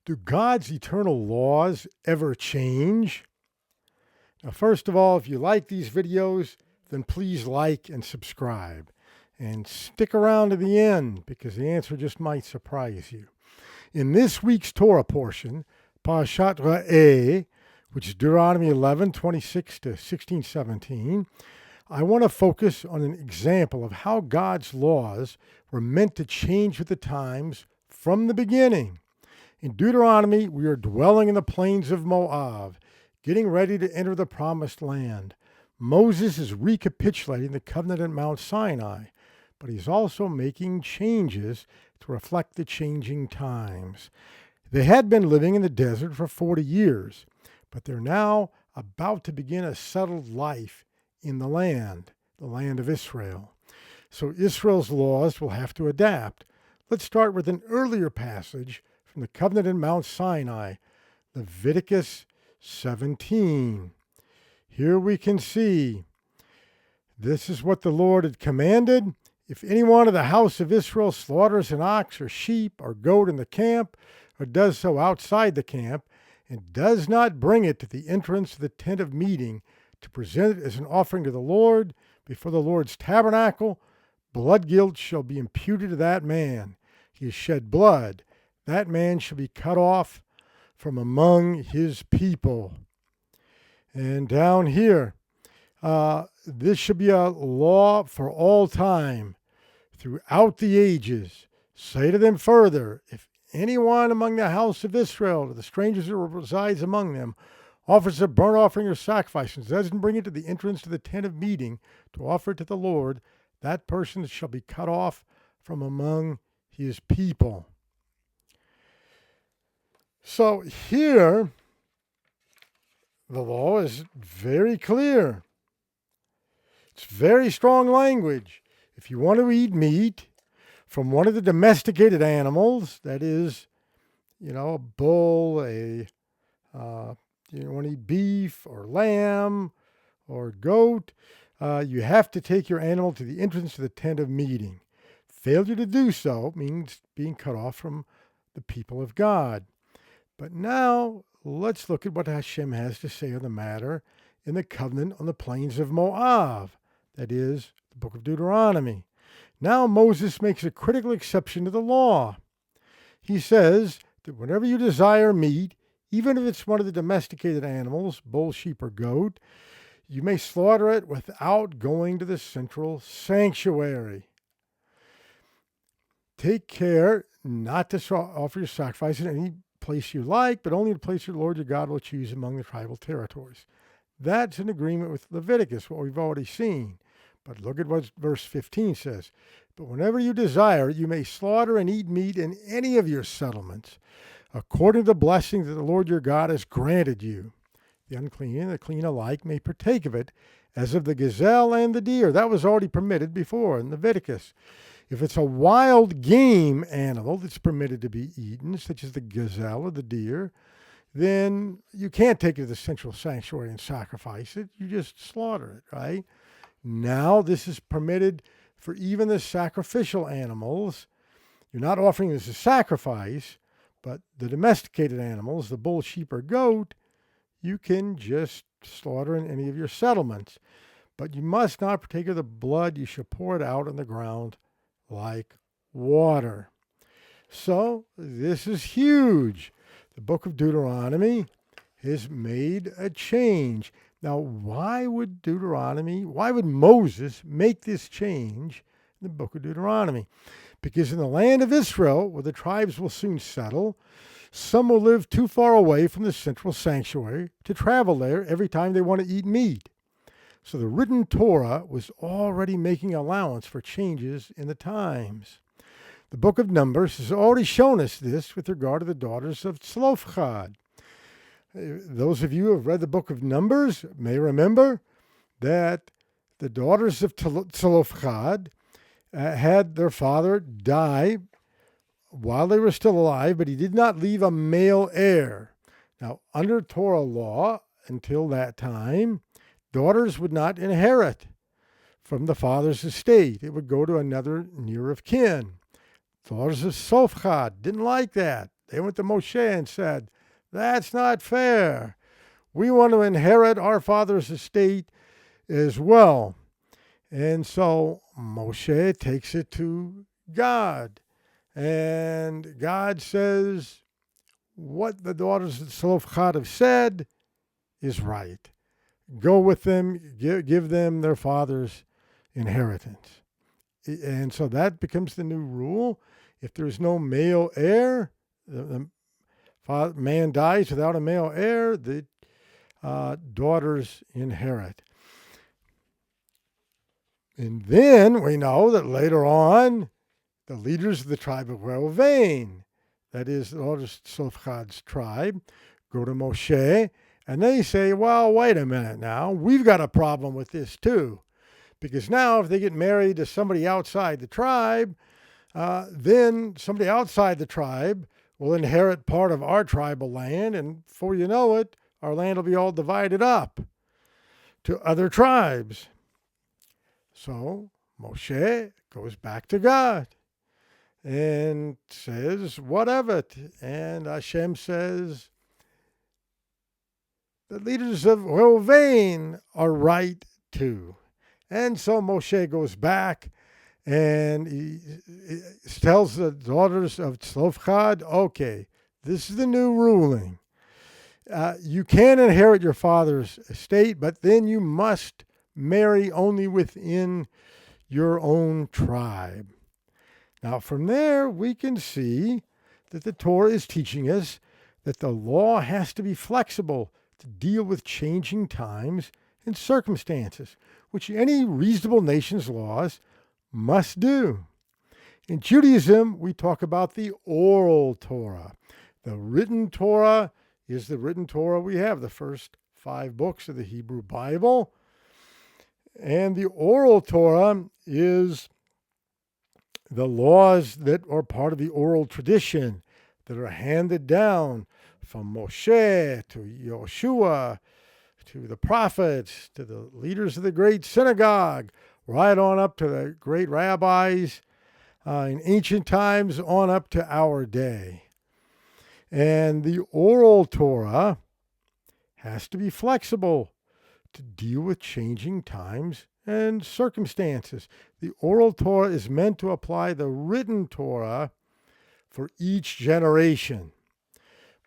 Do God's eternal laws ever change? Now, first of all, if you like these videos, then please like and subscribe. And stick around to the end because the answer just might surprise you. In this week's Torah portion, Parashat Re'eh, which is Deuteronomy 11:26 to 16:17, I want to focus on an example of how God's laws were meant to change with the times from the beginning. In Deuteronomy, we are dwelling in the plains of Moab, getting ready to enter the promised land. Moses is recapitulating the covenant at Mount Sinai, but he's also making changes to reflect the changing times. They had been living in the desert for 40 years, but they're now about to begin a settled life in the land of Israel. So Israel's laws will have to adapt. Let's start with an earlier passage from the covenant at Mount Sinai, Leviticus 17. Here we can see, this is what the Lord had commanded. If anyone of the house of Israel slaughters an ox or sheep or goat in the camp, or does so outside the camp, and does not bring it to the entrance of the tent of meeting to present it as an offering to the Lord before the Lord's tabernacle, blood guilt shall be imputed to that man. He has shed blood. That man shall be cut off from among his people. And down here, this should be a law for all time, throughout the ages. Say to them further, if anyone among the house of Israel, or the strangers who resides among them, offers a burnt offering or sacrifice, and doesn't bring it to the entrance to the tent of meeting to offer it to the Lord, that person shall be cut off from among his people. So here, the law is very clear. It's very strong language. If you want to eat meat from one of the domesticated animals, that is, a bull, you want to eat beef or lamb or goat, you have to take your animal to the entrance to the tent of meeting. Failure to do so means being cut off from the people of God. But now let's look at what Hashem has to say on the matter in the covenant on the plains of Moab, that is, the book of Deuteronomy. Now Moses makes a critical exception to the law. He says that whenever you desire meat, even if it's one of the domesticated animals, bull, sheep, or goat, you may slaughter it without going to the central sanctuary. Take care not to offer your sacrifice in any place you like, but only the place your Lord your God will choose among the tribal territories. That's in agreement with Leviticus, what we've already seen. But look at what verse 15 says. But whenever you desire, you may slaughter and eat meat in any of your settlements, according to the blessing that the Lord your God has granted you. The unclean and the clean alike may partake of it, as of the gazelle and the deer. That was already permitted before in Leviticus. If it's a wild game animal that's permitted to be eaten, such as the gazelle or the deer, then you can't take it to the central sanctuary and sacrifice it. You just slaughter it, right? Now this is permitted for even the sacrificial animals. You're not offering this as a sacrifice, but the domesticated animals, the bull, sheep, or goat, you can just slaughter in any of your settlements. But you must not partake of the blood. You shall pour it out on the ground like water. So this is huge. The book of Deuteronomy has made a change. Now, why would Moses make this change in the book of Deuteronomy? Because in the land of Israel, where the tribes will soon settle, some will live too far away from the central sanctuary to travel there every time they want to eat meat. So the written Torah was already making allowance for changes in the times. The book of Numbers has already shown us this with regard to the daughters of Zelophehad. Those of you who have read the book of Numbers may remember that the daughters of Zelophehad had their father die while they were still alive, but he did not leave a male heir. Now, under Torah law, until that time, daughters would not inherit from the father's estate. It would go to another near of kin. Daughters of Zelophehad didn't like that. They went to Moshe and said, that's not fair. We want to inherit our father's estate as well. And so Moshe takes it to God. And God says, what the daughters of Zelophehad have said is right. Go with them, give them their father's inheritance. And so that becomes the new rule. If there's no male heir, the man dies without a male heir, the daughters inherit. And then we know that later on, the leaders of the tribe of Reuven, that is the daughters of Zelophehad's tribe, go to Moshe, and they say, well, wait a minute now. We've got a problem with this too. Because now if they get married to somebody outside the tribe, then somebody outside the tribe will inherit part of our tribal land, and before you know it, our land will be all divided up to other tribes. So Moshe goes back to God and says, what of it? And Hashem says, the leaders of Reuven are right too. And so Moshe goes back and he tells the daughters of Zelophehad, okay, this is the new ruling. You can inherit your father's estate, but then you must marry only within your own tribe. Now, from there, we can see that the Torah is teaching us that the law has to be flexible to deal with changing times and circumstances, which any reasonable nation's laws must do. In Judaism, we talk about the oral Torah. The written Torah is the written Torah we have, the first 5 books of the Hebrew Bible. And the oral Torah is the laws that are part of the oral tradition that are handed down from Moshe to Yoshua to the prophets, to the leaders of the great synagogue, right on up to the great rabbis in ancient times, on up to our day. And the oral Torah has to be flexible to deal with changing times and circumstances. The oral Torah is meant to apply the written Torah for each generation.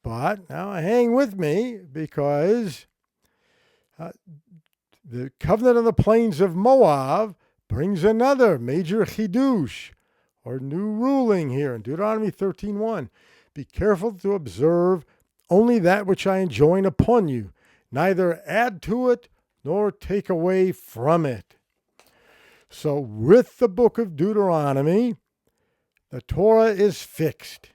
But now hang with me, because the covenant of the plains of Moab brings another major chidush, or new ruling here in Deuteronomy 13:1. Be careful to observe only that which I enjoin upon you, neither add to it nor take away from it. So with the book of Deuteronomy, the Torah is fixed.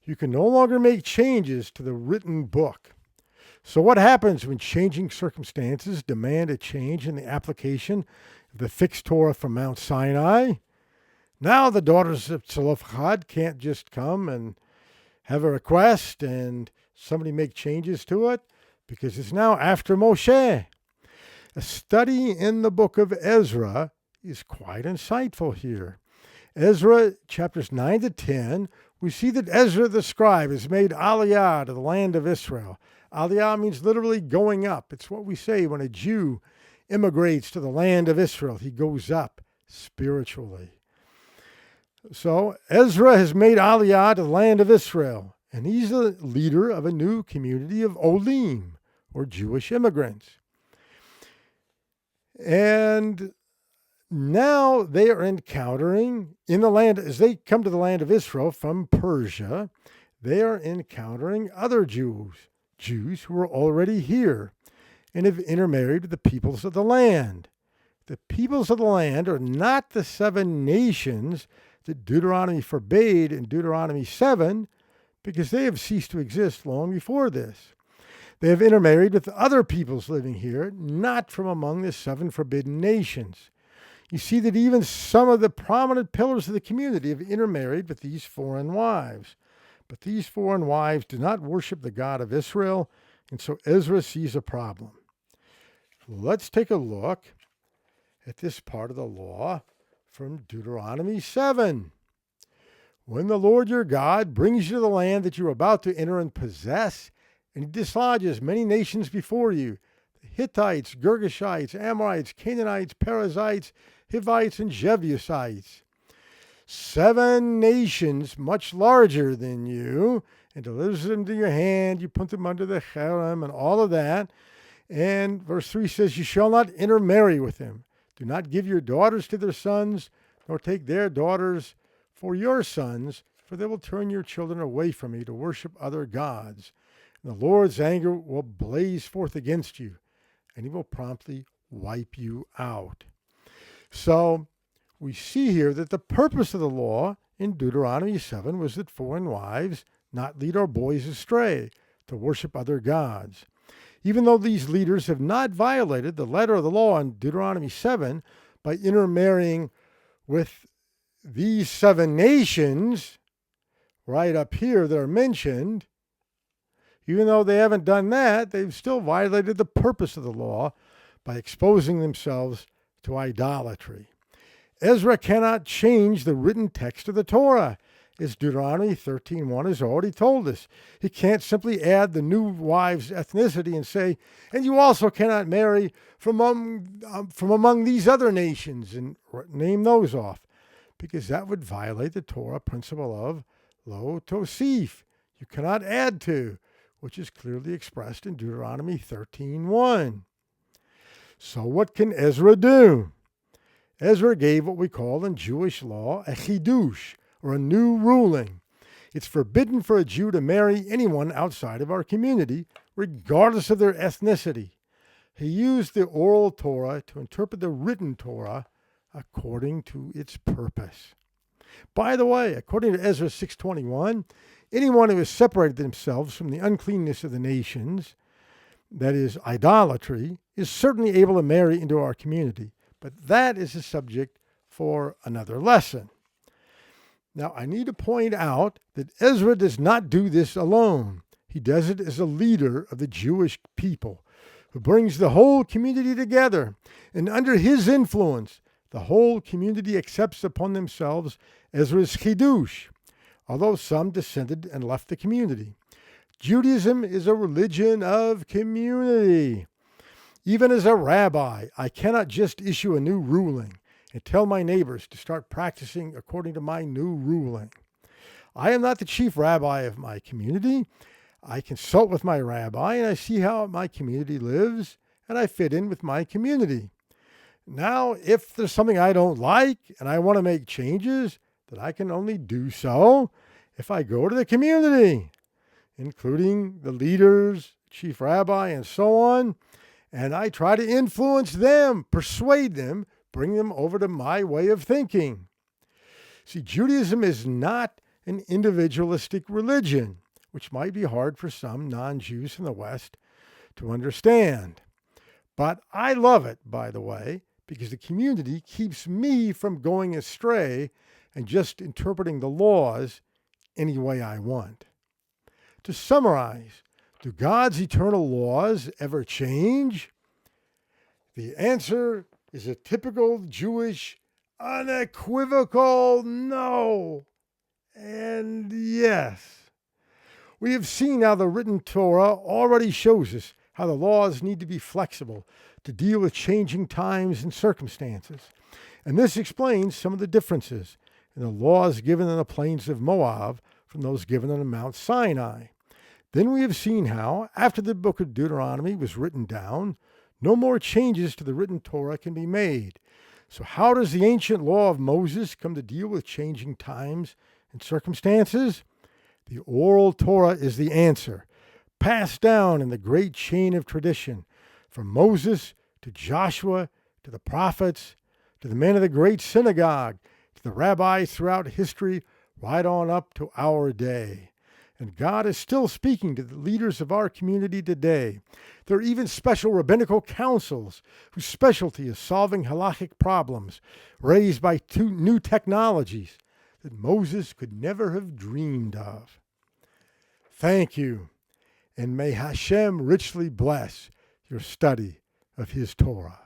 You can no longer make changes to the written book. So what happens when changing circumstances demand a change in the application of the fixed Torah from Mount Sinai? Now the daughters of Zelophehad can't just come and have a request and somebody make changes to it, because it's now after Moshe. A study in the book of Ezra is quite insightful here. Ezra chapters 9 to 10, we see that Ezra the scribe has made aliyah to the land of Israel. Aliyah means literally going up. It's what we say when a Jew immigrates to the land of Israel. He goes up spiritually. So Ezra has made aliyah to the land of Israel, and he's the leader of a new community of Olim, or Jewish immigrants. And now they are encountering in the land, as they come to the land of Israel from Persia, they are encountering other Jews who are already here and have intermarried with the peoples of the land. The peoples of the land are not the 7 nations that Deuteronomy forbade in Deuteronomy 7, because they have ceased to exist long before this. They have intermarried with other peoples living here, not from among the 7 forbidden nations. You see that even some of the prominent pillars of the community have intermarried with these foreign wives. But these foreign wives do not worship the God of Israel, and so Ezra sees a problem. Let's take a look at this part of the law from Deuteronomy 7. When the Lord your God brings you to the land that you are about to enter and possess, and he dislodges many nations before you, the Hittites, Girgashites, Amorites, Canaanites, Perizzites, Hivites, and Jebusites, 7 nations much larger than you, and delivers them to your hand. You put them under the cherem and all of that. And verse 3 says, you shall not intermarry with them. Do not give your daughters to their sons, nor take their daughters for your sons, for they will turn your children away from me to worship other gods. And the Lord's anger will blaze forth against you, and he will promptly wipe you out. So we see here that the purpose of the law in Deuteronomy 7 was that foreign wives not lead our boys astray to worship other gods. Even though these leaders have not violated the letter of the law in Deuteronomy 7 by intermarrying with these 7 nations right up here that are mentioned, even though they haven't done that, they've still violated the purpose of the law by exposing themselves to idolatry. Ezra cannot change the written text of the Torah, as Deuteronomy 13:1 has already told us. He can't simply add the new wife's ethnicity and say, and you also cannot marry from among these other nations, and name those off, because that would violate the Torah principle of lo tosif. You cannot add to, which is clearly expressed in Deuteronomy 13:1. So what can Ezra do? Ezra gave what we call in Jewish law a chidush, or a new ruling. It's forbidden for a Jew to marry anyone outside of our community, regardless of their ethnicity. He used the oral Torah to interpret the written Torah according to its purpose. By the way, according to Ezra 6:21, anyone who has separated themselves from the uncleanness of the nations, that is, idolatry, is certainly able to marry into our community. But that is a subject for another lesson. Now, I need to point out that Ezra does not do this alone. He does it as a leader of the Jewish people who brings the whole community together. And under his influence, the whole community accepts upon themselves Ezra's chidush, although some dissented and left the community. Judaism is a religion of community. Even as a rabbi, I cannot just issue a new ruling and tell my neighbors to start practicing according to my new ruling. I am not the chief rabbi of my community. I consult with my rabbi and I see how my community lives, and I fit in with my community. Now, if there's something I don't like and I want to make changes, then I can only do so if I go to the community, including the leaders, chief rabbi, and so on, and I try to influence them, persuade them, bring them over to my way of thinking. See, Judaism is not an individualistic religion, which might be hard for some non-Jews in the West to understand. But I love it, by the way, because the community keeps me from going astray and just interpreting the laws any way I want. To summarize, do God's eternal laws ever change? The answer is a typical Jewish, unequivocal no and yes. We have seen how the written Torah already shows us how the laws need to be flexible to deal with changing times and circumstances. And this explains some of the differences in the laws given on the plains of Moab from those given on Mount Sinai. Then we have seen how, after the book of Deuteronomy was written down, no more changes to the written Torah can be made. So how does the ancient law of Moses come to deal with changing times and circumstances? The oral Torah is the answer, passed down in the great chain of tradition, from Moses to Joshua to the prophets, to the men of the great synagogue, to the rabbis throughout history, right on up to our day. And God is still speaking to the leaders of our community today. There are even special rabbinical councils whose specialty is solving halachic problems raised by new technologies that Moses could never have dreamed of. Thank you, and may Hashem richly bless your study of his Torah.